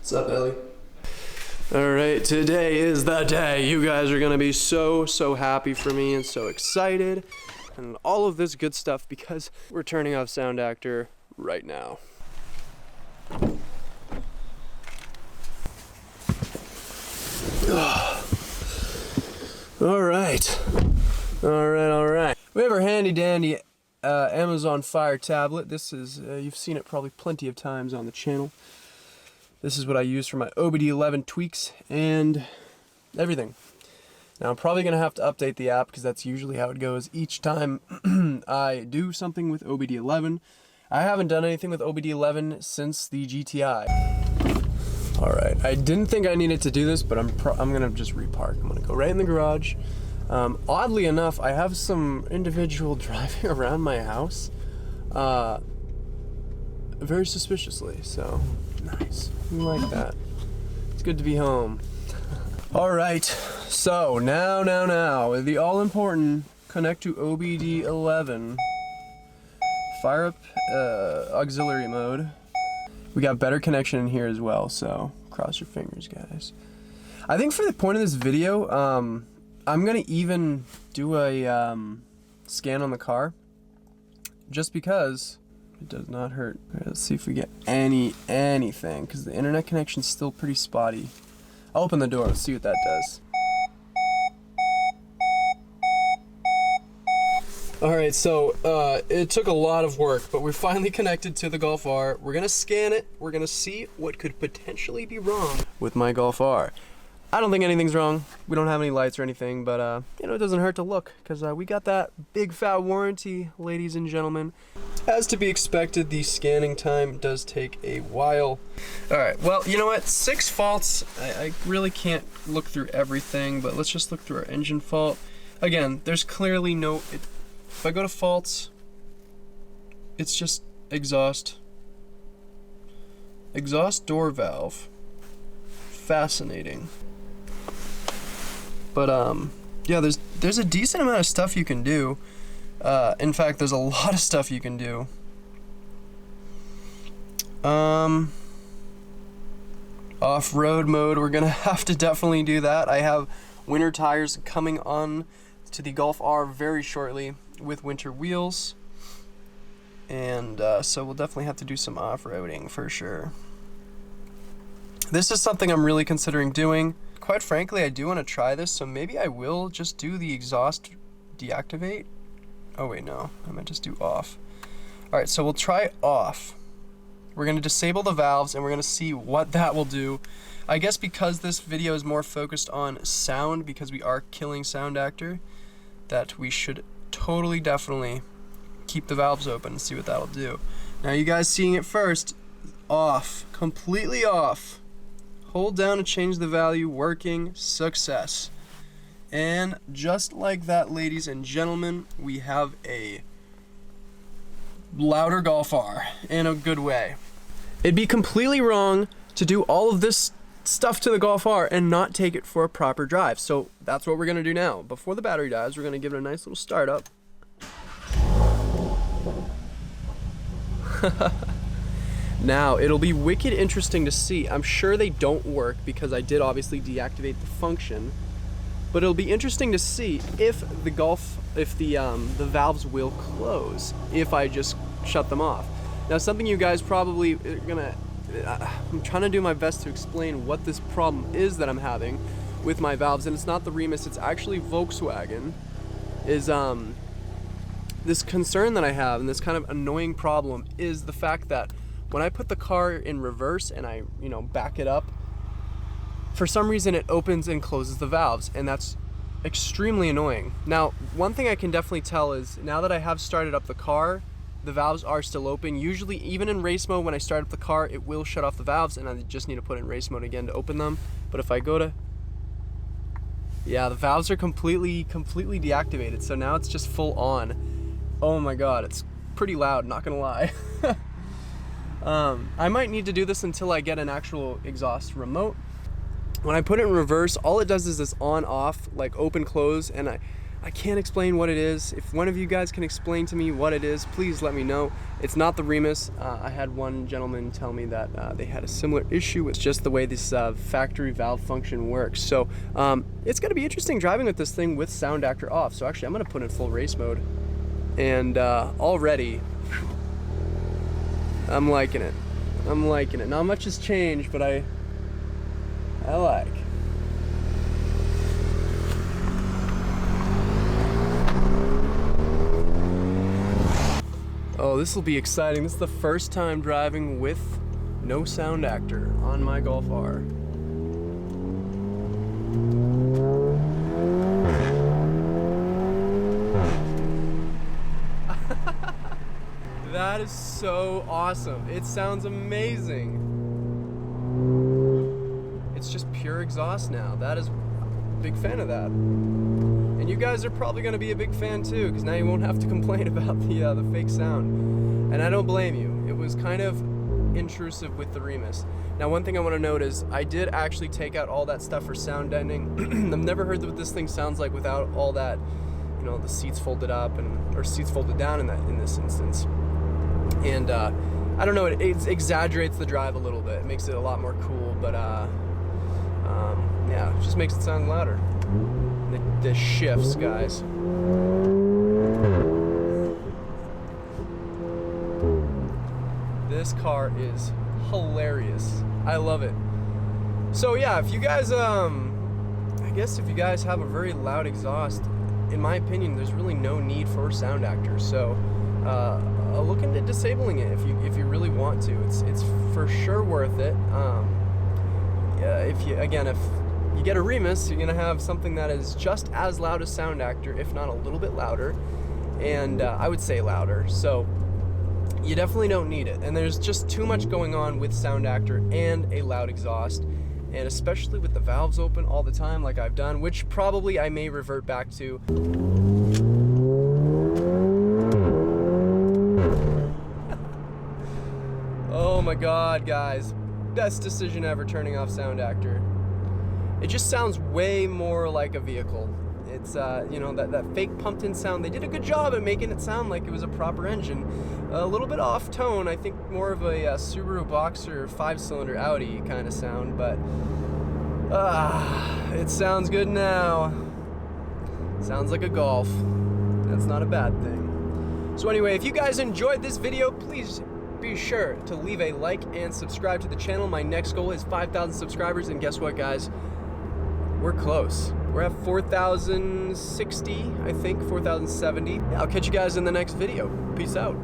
What's up, Ellie? Alright, today is the day. You guys are gonna be so happy for me and so excited and all of this good stuff because we're turning off Sound Actor right now. Alright. We have our handy dandy Amazon Fire tablet. This is, you've seen it probably plenty of times on the channel. This is what I use for my OBD11 tweaks and everything. Now I'm probably gonna have to update the app because that's usually how it goes each time I do something with OBD11. I haven't done anything with OBD11 since the GTI. All right, I didn't think I needed to do this, but I'm gonna just repark. I'm gonna go right in the garage. Oddly enough, I have some individual driving around my house, very suspiciously, so nice. I like that. It's good to be home. All right, so now, the all-important connect to OBD11. Fire up auxiliary mode. We got better connection in here as well, so cross your fingers, guys. I think for the point of this video, I'm gonna even do a scan on the car, just because it does not hurt. All right, let's see if we get anything, because the internet connection's still pretty spotty. I'll open the door, let's see what that does. Alright, so it took a lot of work, but we're finally connected to the Golf R. We're gonna scan it, we're gonna see what could potentially be wrong with my Golf R. I don't think anything's wrong. We don't have any lights or anything, but you know, it doesn't hurt to look, because we got that big fat warranty, ladies and gentlemen. As to be expected, the scanning time does take a while. Alright, well, you know what? 6 faults. I really can't look through everything, but let's just look through our engine fault. Again, there's clearly no... If I go to faults, it's just exhaust. Exhaust door valve. Fascinating. But yeah, there's a decent amount of stuff you can do. In fact, there's a lot of stuff you can do. Off-road mode, we're gonna have to definitely do that. I have winter tires coming on to the Golf R very shortly with winter wheels, and so we'll definitely have to do some off-roading for sure. This is something I'm really considering doing. Quite frankly, I do want to try this, so maybe I will just do the exhaust deactivate. Oh wait, no, I might just do off. Alright, so we'll try off. We're going to disable the valves and we're going to see what that will do. I guess because this video is more focused on sound, because we are killing Sound Actor, that we should totally definitely keep the valves open and see what that'll do. Now you guys seeing it first, off, completely off. Hold down to change the value, working, success. And just like that, ladies and gentlemen, we have a louder Golf R in a good way. It'd be completely wrong to do all of this stuff to the Golf R and not take it for a proper drive. So that's what we're gonna do now. Before the battery dies, we're gonna give it a nice little start up. Now, it'll be wicked interesting to see. I'm sure they don't work because I did obviously deactivate the function, but it'll be interesting to see if the valves will close if I just shut them off. Now, something you guys probably are gonna, I'm trying to do my best to explain what this problem is that I'm having with my valves, and it's not the Remus, it's actually Volkswagen, is this concern that I have, and this kind of annoying problem, is the fact that when I put the car in reverse and I, you know, back it up, for some reason it opens and closes the valves, and that's extremely annoying. Now, one thing I can definitely tell is now that I have started up the car, the valves are still open. Usually, even in race mode, when I start up the car, it will shut off the valves, and I just need to put it in race mode again to open them. But if I go to, yeah, the valves are completely deactivated, so now it's just full on. Oh my god, it's pretty loud, not gonna lie. I might need to do this until I get an actual exhaust remote. When I put it in reverse, all it does is this on off, like open close, and I I can't explain what it is. If one of you guys can explain to me what it is, please let me know. It's not the Remus. I had one gentleman tell me that they had a similar issue with just the way this factory valve function works. So it's gonna be interesting driving with this thing with Sound Actor off. So actually I'm gonna put it in full race mode. And already, I'm liking it. I'm liking it. Not much has changed, but I like. Oh, this will be exciting. This is the first time driving with no Sound Actor on my Golf R. That is so awesome. It sounds amazing. It's just pure exhaust now. That is a big fan of that. And you guys are probably gonna be a big fan too, because now you won't have to complain about the fake sound. And I don't blame you. It was kind of intrusive with the Remus. Now, one thing I want to note is I did actually take out all that stuff for sound deadening. I've never heard what this thing sounds like without all that, you know, the seats folded up or seats folded down in this instance. And I don't know, it exaggerates the drive a little bit. It makes it a lot more cool, but yeah, it just makes it sound louder. The shifts, guys. This car is hilarious. I love it. So yeah, if you guys, I guess if you guys have a very loud exhaust, in my opinion, there's really no need for Sound Actor. So look into disabling it if you really want to. It's for sure worth it. If you get a Remus, you're gonna have something that is just as loud as Sound Actor, if not a little bit louder, and I would say louder. So you definitely don't need it, and there's just too much going on with Sound Actor and a loud exhaust, and especially with the valves open all the time like I've done, which probably I may revert back to. Oh my god, guys, best decision ever turning off Sound Actor. It just sounds way more like a vehicle. It's, you know, that fake pumped-in sound. They did a good job at making it sound like it was a proper engine. A little bit off tone, I think more of a Subaru Boxer 5-cylinder Audi kind of sound, but it sounds good now. Sounds like a Golf. That's not a bad thing. So anyway, if you guys enjoyed this video, please be sure to leave a like and subscribe to the channel. My next goal is 5,000 subscribers, and guess what, guys? We're close. We're at 4,060, I think, 4,070. Yeah, I'll catch you guys in the next video. Peace out.